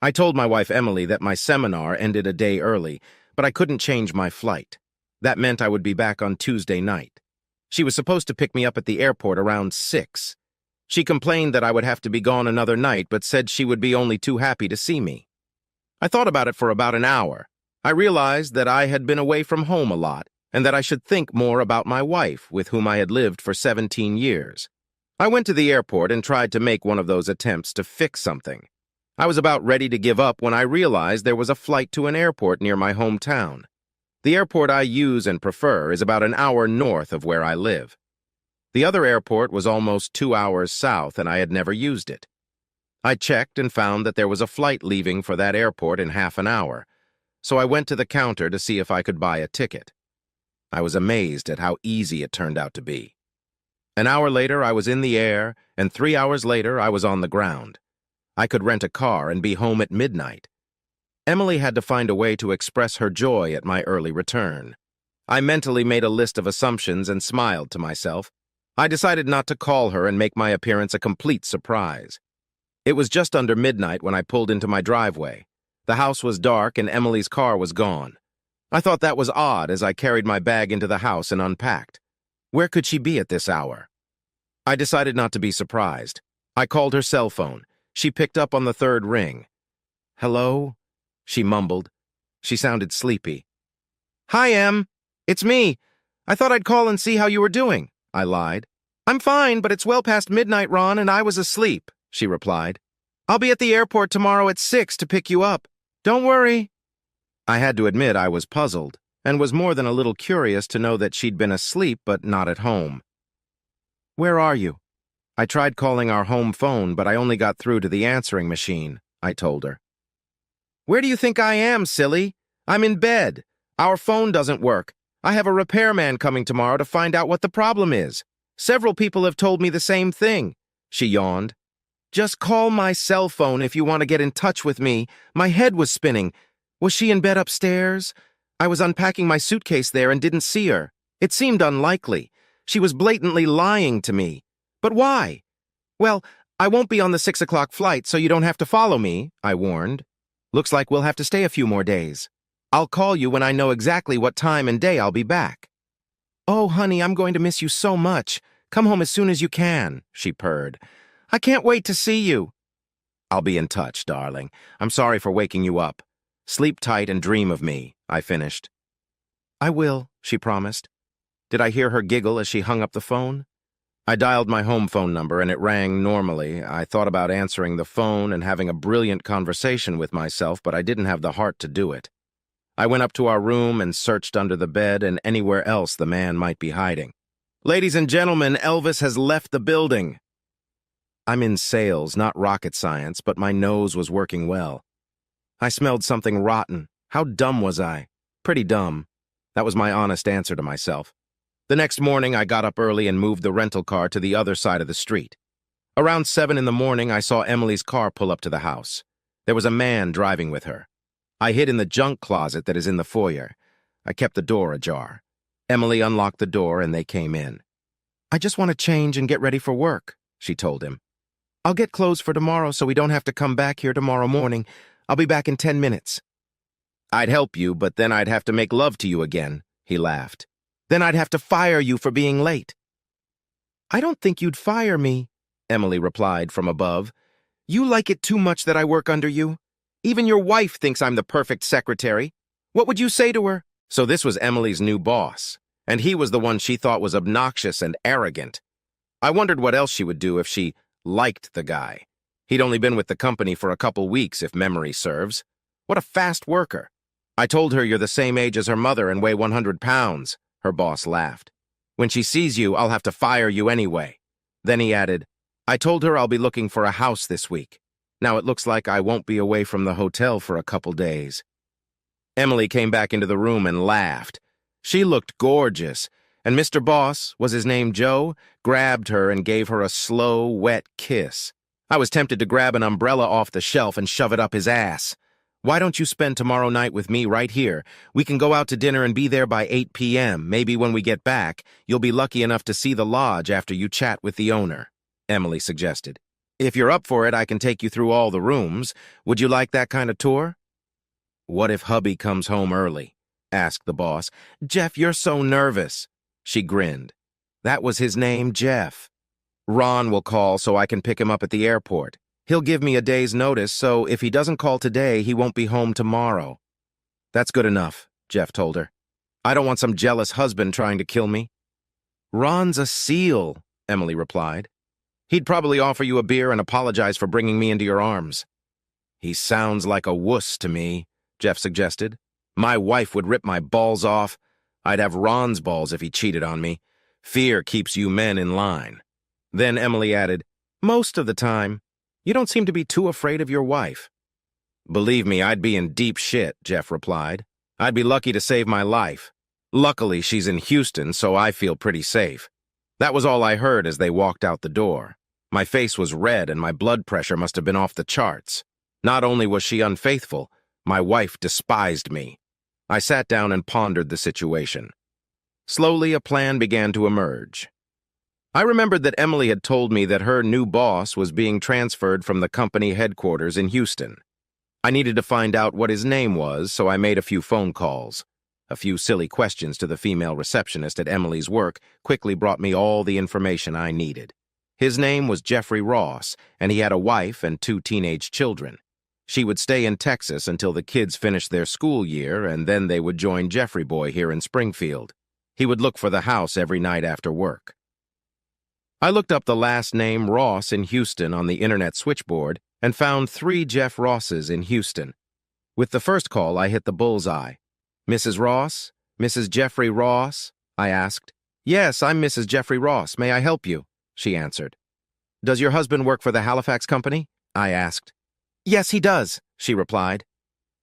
I told my wife Emily that my seminar ended a day early, but I couldn't change my flight. That meant I would be back on Tuesday night. She was supposed to pick me up at the airport around 6. She complained that I would have to be gone another night, but said she would be only too happy to see me. I thought about it for about an hour. I realized that I had been away from home a lot, and that I should think more about my wife, with whom I had lived for 17 years. I went to the airport and tried to make one of those attempts to fix something. I was about ready to give up when I realized there was a flight to an airport near my hometown. The airport I use and prefer is about an hour north of where I live. The other airport was almost 2 hours south, and I had never used it. I checked and found that there was a flight leaving for that airport in half an hour, so I went to the counter to see if I could buy a ticket. I was amazed at how easy it turned out to be. An hour later, I was in the air, and 3 hours later, I was on the ground. I could rent a car and be home at midnight. Emily had to find a way to express her joy at my early return. I mentally made a list of assumptions and smiled to myself. I decided not to call her and make my appearance a complete surprise. It was just under midnight when I pulled into my driveway. The house was dark and Emily's car was gone. I thought that was odd as I carried my bag into the house and unpacked. Where could she be at this hour? I decided not to be surprised. I called her cell phone. She picked up on the third ring. "Hello?" she mumbled. She sounded sleepy. "Hi, Em. It's me. I thought I'd call and see how you were doing," I lied. "I'm fine, but it's well past midnight, Ron, and I was asleep," she replied. "I'll be at the airport tomorrow at 6 to pick you up. Don't worry." I had to admit I was puzzled, and was more than a little curious to know that she'd been asleep but not at home. "Where are you?" "I tried calling our home phone, but I only got through to the answering machine," I told her. "Where do you think I am, silly? I'm in bed. Our phone doesn't work. I have a repairman coming tomorrow to find out what the problem is. Several people have told me the same thing," she yawned. "Just call my cell phone if you want to get in touch with me. My head was spinning. Was she in bed upstairs? I was unpacking my suitcase there and didn't see her. It seemed unlikely. She was blatantly lying to me. But why?" "Well, I won't be on the 6 o'clock flight, so you don't have to follow me," I warned. "Looks like we'll have to stay a few more days. I'll call you when I know exactly what time and day I'll be back." "Oh, honey, I'm going to miss you so much. Come home as soon as you can," she purred. "I can't wait to see you." "I'll be in touch, darling. I'm sorry for waking you up. Sleep tight and dream of me," I finished. "I will," she promised. Did I hear her giggle as she hung up the phone? I dialed my home phone number and it rang normally. I thought about answering the phone and having a brilliant conversation with myself, but I didn't have the heart to do it. I went up to our room and searched under the bed and anywhere else the man might be hiding. "Ladies and gentlemen, Elvis has left the building." I'm in sales, not rocket science, but my nose was working well. I smelled something rotten. How dumb was I? Pretty dumb. That was my honest answer to myself. The next morning, I got up early and moved the rental car to the other side of the street. Around 7 in the morning, I saw Emily's car pull up to the house. There was a man driving with her. I hid in the junk closet that is in the foyer. I kept the door ajar. Emily unlocked the door and they came in. "I just want to change and get ready for work," she told him. "I'll get clothes for tomorrow so we don't have to come back here tomorrow morning. I'll be back in 10 minutes. "I'd help you, but then I'd have to make love to you again," he laughed. "Then I'd have to fire you for being late." "I don't think you'd fire me," Emily replied from above. "You like it too much that I work under you. Even your wife thinks I'm the perfect secretary. What would you say to her?" So this was Emily's new boss, and he was the one she thought was obnoxious and arrogant. I wondered what else she would do if she liked the guy. He'd only been with the company for a couple weeks, if memory serves. What a fast worker. "I told her you're the same age as her mother and weigh 100 pounds, her boss laughed. "When she sees you, I'll have to fire you anyway." Then he added, "I told her I'll be looking for a house this week. Now it looks like I won't be away from the hotel for a couple days." Emily came back into the room and laughed. She looked gorgeous, and Mr. Boss, was his name Joe, grabbed her and gave her a slow, wet kiss. I was tempted to grab an umbrella off the shelf and shove it up his ass. "Why don't you spend tomorrow night with me right here? We can go out to dinner and be there by 8 p.m. Maybe when we get back, you'll be lucky enough to see the lodge after you chat with the owner," Emily suggested. If you're up for it, I can take you through all the rooms. Would you like that kind of tour? What if hubby comes home early? Asked the boss. Jeff, you're so nervous. She grinned. That was his name, Jeff. Ron will call so I can pick him up at the airport. He'll give me a day's notice, so if he doesn't call today, he won't be home tomorrow. That's good enough, Jeff told her. I don't want some jealous husband trying to kill me. Ron's a SEAL, Emily replied. He'd probably offer you a beer and apologize for bringing me into your arms. He sounds like a wuss to me, Jeff suggested. My wife would rip my balls off. I'd have Ron's balls if he cheated on me. Fear keeps you men in line. Then Emily added, most of the time. You don't seem to be too afraid of your wife. Believe me, I'd be in deep shit, Jeff replied. I'd be lucky to save my life. Luckily, she's in Houston, so I feel pretty safe. That was all I heard as they walked out the door. My face was red and my blood pressure must have been off the charts. Not only was she unfaithful, my wife despised me. I sat down and pondered the situation. Slowly, a plan began to emerge. I remembered that Emily had told me that her new boss was being transferred from the company headquarters in Houston. I needed to find out what his name was, so I made a few phone calls. A few silly questions to the female receptionist at Emily's work quickly brought me all the information I needed. His name was Jeffrey Ross, and he had a wife and 2 teenage children. She would stay in Texas until the kids finished their school year, and then they would join Jeffrey Boy here in Springfield. He would look for the house every night after work. I looked up the last name Ross in Houston on the internet switchboard and found 3 Jeff Rosses in Houston. With the first call, I hit the bullseye. Mrs. Ross? Mrs. Jeffrey Ross? I asked. Yes, I'm Mrs. Jeffrey Ross. May I help you? She answered. Does your husband work for the Halifax company? I asked. Yes, he does, she replied.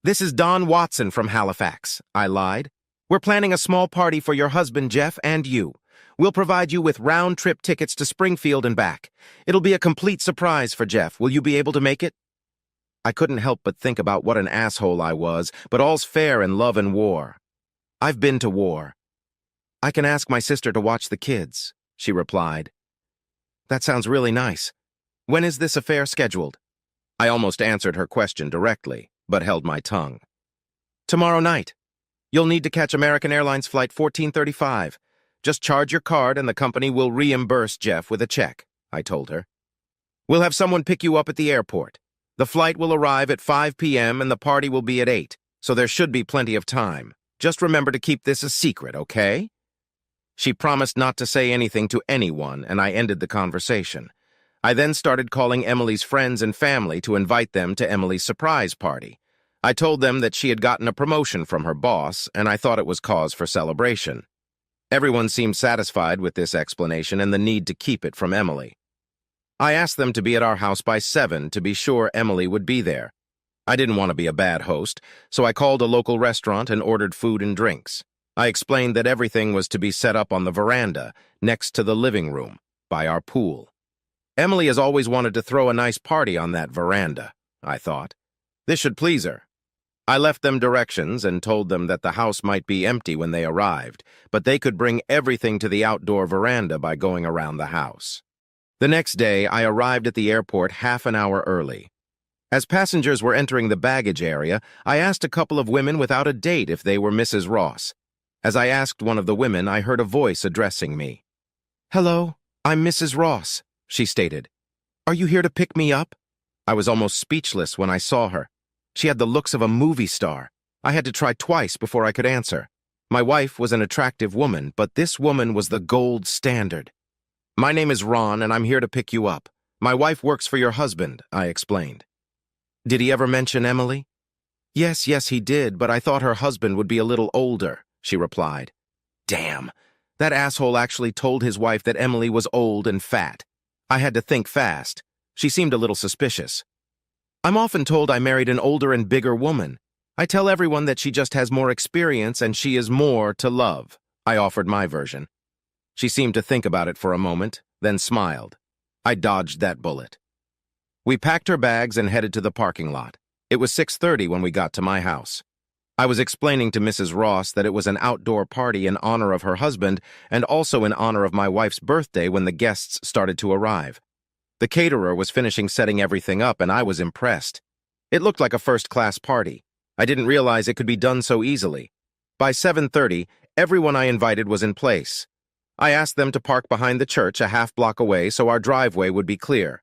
This is Don Watson from Halifax, I lied. We're planning a small party for your husband, Jeff, and you. We'll provide you with round-trip tickets to Springfield and back. It'll be a complete surprise for Jeff. Will you be able to make it? I couldn't help but think about what an asshole I was, but all's fair in love and war. I've been to war. I can ask my sister to watch the kids, she replied. That sounds really nice. When is this affair scheduled? I almost answered her question directly, but held my tongue. Tomorrow night. You'll need to catch American Airlines Flight 1435. Just charge your card and the company will reimburse Jeff with a check, I told her. We'll have someone pick you up at the airport. The flight will arrive at 5 p.m. and the party will be at 8, so there should be plenty of time. Just remember to keep this a secret, okay? She promised not to say anything to anyone, and I ended the conversation. I then started calling Emily's friends and family to invite them to Emily's surprise party. I told them that she had gotten a promotion from her boss, and I thought it was cause for celebration. Everyone seemed satisfied with this explanation and the need to keep it from Emily. I asked them to be at our house by 7 to be sure Emily would be there. I didn't want to be a bad host, so I called a local restaurant and ordered food and drinks. I explained that everything was to be set up on the veranda, next to the living room, by our pool. Emily has always wanted to throw a nice party on that veranda, I thought. This should please her. I left them directions and told them that the house might be empty when they arrived, but they could bring everything to the outdoor veranda by going around the house. The next day, I arrived at the airport half an hour early. As passengers were entering the baggage area, I asked a couple of women without a date if they were Mrs. Ross. As I asked one of the women, I heard a voice addressing me. Hello, I'm Mrs. Ross, she stated. Are you here to pick me up? I was almost speechless when I saw her. She had the looks of a movie star. I had to try twice before I could answer. My wife was an attractive woman, but this woman was the gold standard. My name is Ron, and I'm here to pick you up. My wife works for your husband, I explained. Did he ever mention Emily? Yes, he did, but I thought her husband would be a little older, she replied. Damn, that asshole actually told his wife that Emily was old and fat. I had to think fast. She seemed a little suspicious. I'm often told I married an older and bigger woman. I tell everyone that she just has more experience and she is more to love. I offered my version. She seemed to think about it for a moment, then smiled. I dodged that bullet. We packed her bags and headed to the parking lot. It was 6:30 when we got to my house. I was explaining to Mrs. Ross that it was an outdoor party in honor of her husband and also in honor of my wife's birthday when the guests started to arrive. The caterer was finishing setting everything up, and I was impressed. It looked like a first-class party. I didn't realize it could be done so easily. By 7:30, everyone I invited was in place. I asked them to park behind the church a half-block away so our driveway would be clear.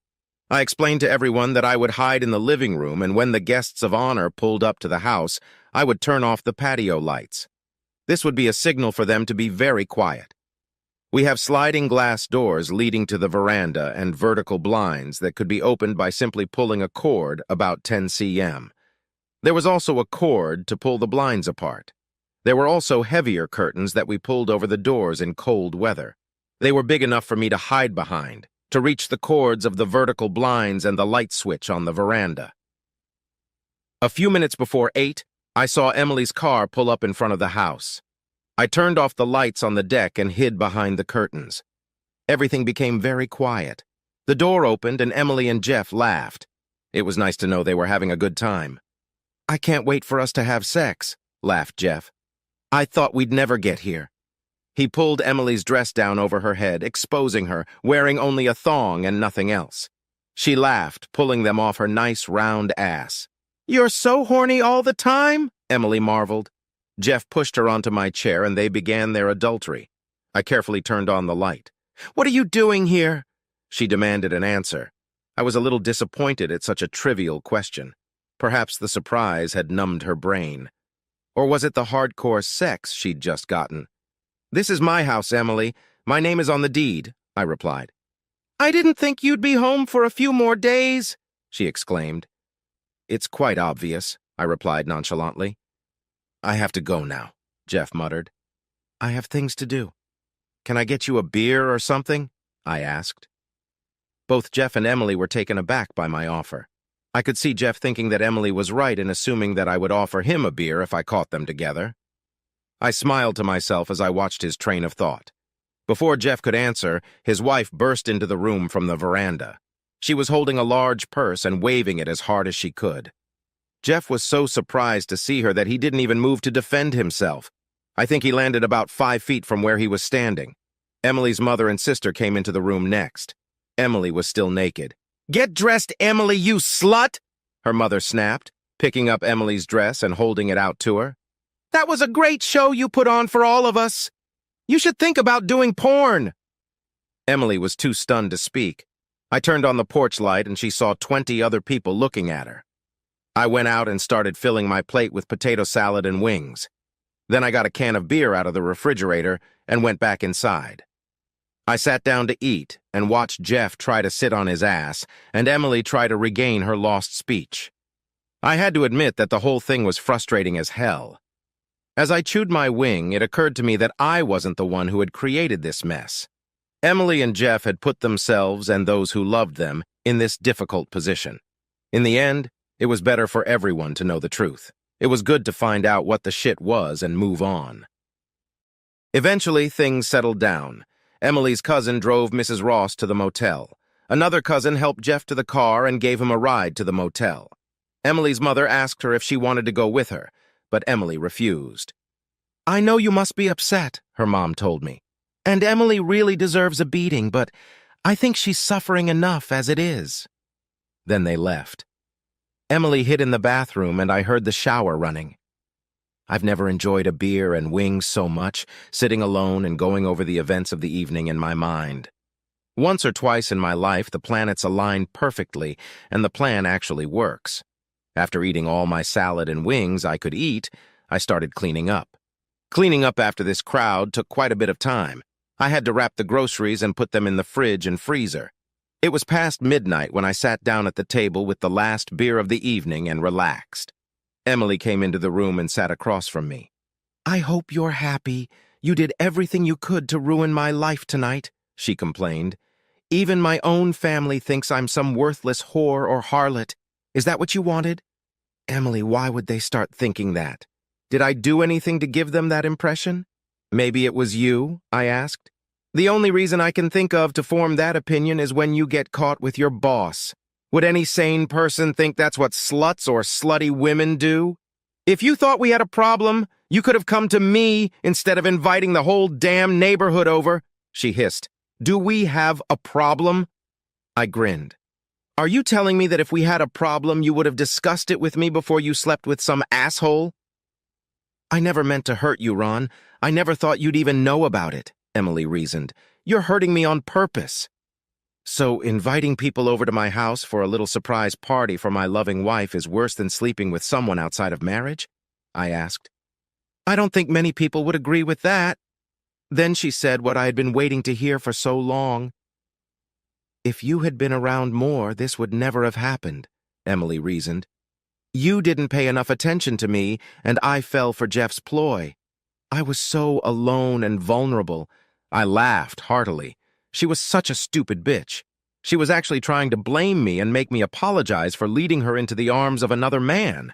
I explained to everyone that I would hide in the living room, and when the guests of honor pulled up to the house, I would turn off the patio lights. This would be a signal for them to be very quiet. We have sliding glass doors leading to the veranda and vertical blinds that could be opened by simply pulling a cord about 10 cm. There was also a cord to pull the blinds apart. There were also heavier curtains that we pulled over the doors in cold weather. They were big enough for me to hide behind, to reach the cords of the vertical blinds and the light switch on the veranda. A few minutes before 8, I saw Emily's car pull up in front of the house. I turned off the lights on the deck and hid behind the curtains. Everything became very quiet. The door opened and Emily and Jeff laughed. It was nice to know they were having a good time. "I can't wait for us to have sex," laughed Jeff. "I thought we'd never get here." He pulled Emily's dress down over her head, exposing her, wearing only a thong and nothing else. She laughed, pulling them off her nice round ass. "You're so horny all the time?" Emily marveled. Jeff pushed her onto my chair and they began their adultery. I carefully turned on the light. "What are you doing here?" She demanded an answer. I was a little disappointed at such a trivial question. Perhaps the surprise had numbed her brain. Or was it the hardcore sex she'd just gotten? "This is my house, Emily. My name is on the deed," I replied. "I didn't think you'd be home for a few more days," she exclaimed. "It's quite obvious," I replied nonchalantly. "I have to go now," Jeff muttered. "I have things to do." "Can I get you a beer or something?" I asked. Both Jeff and Emily were taken aback by my offer. I could see Jeff thinking that Emily was right in assuming that I would offer him a beer if I caught them together. I smiled to myself as I watched his train of thought. Before Jeff could answer, his wife burst into the room from the veranda. She was holding a large purse and waving it as hard as she could. Jeff was so surprised to see her that he didn't even move to defend himself. I think he landed about 5 feet from where he was standing. Emily's mother and sister came into the room next. Emily was still naked. "Get dressed, Emily, you slut!" her mother snapped, picking up Emily's dress and holding it out to her. "That was a great show you put on for all of us. You should think about doing porn." Emily was too stunned to speak. I turned on the porch light and she saw 20 other people looking at her. I went out and started filling my plate with potato salad and wings. Then I got a can of beer out of the refrigerator and went back inside. I sat down to eat and watched Jeff try to sit on his ass and Emily try to regain her lost speech. I had to admit that the whole thing was frustrating as hell. As I chewed my wing, it occurred to me that I wasn't the one who had created this mess. Emily and Jeff had put themselves and those who loved them in this difficult position. In the end, it was better for everyone to know the truth. It was good to find out what the shit was and move on. Eventually, things settled down. Emily's cousin drove Mrs. Ross to the motel. Another cousin helped Jeff to the car and gave him a ride to the motel. Emily's mother asked her if she wanted to go with her, but Emily refused. "I know you must be upset," her mom told me. "And Emily really deserves a beating, but I think she's suffering enough as it is." Then they left. Emily hid in the bathroom and I heard the shower running. I've never enjoyed a beer and wings so much, sitting alone and going over the events of the evening in my mind. Once or twice in my life, the planets align perfectly, and the plan actually works. After eating all my salad and wings I could eat, I started cleaning up. Cleaning up after this crowd took quite a bit of time. I had to wrap the groceries and put them in the fridge and freezer. It was past midnight when I sat down at the table with the last beer of the evening and relaxed. Emily came into the room and sat across from me. "I hope you're happy. You did everything you could to ruin my life tonight," she complained. "Even my own family thinks I'm some worthless whore or harlot. Is that what you wanted?" "Emily, why would they start thinking that? Did I do anything to give them that impression?" "Maybe it was you?" I asked. "The only reason I can think of to form that opinion is when you get caught with your boss. Would any sane person think that's what sluts or slutty women do? If you thought we had a problem, you could have come to me instead of inviting the whole damn neighborhood over," she hissed. "Do we have a problem?" I grinned. Are you telling me that if we had a problem, you would have discussed it with me before you slept with some asshole? I never meant to hurt you, Ron. I never thought you'd even know about it, Emily reasoned. You're hurting me on purpose. So inviting people over to my house for a little surprise party for my loving wife is worse than sleeping with someone outside of marriage? I asked. I don't think many people would agree with that. Then she said what I had been waiting to hear for so long. If you had been around more, this would never have happened, Emily reasoned. You didn't pay enough attention to me, and I fell for Jeff's ploy. I was so alone and vulnerable. I laughed heartily. She was such a stupid bitch. She was actually trying to blame me and make me apologize for leading her into the arms of another man.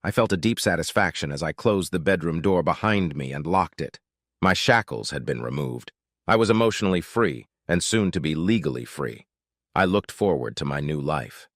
I felt a deep satisfaction as I closed the bedroom door behind me and locked it. My shackles had been removed. I was emotionally free, and soon to be legally free. I looked forward to my new life.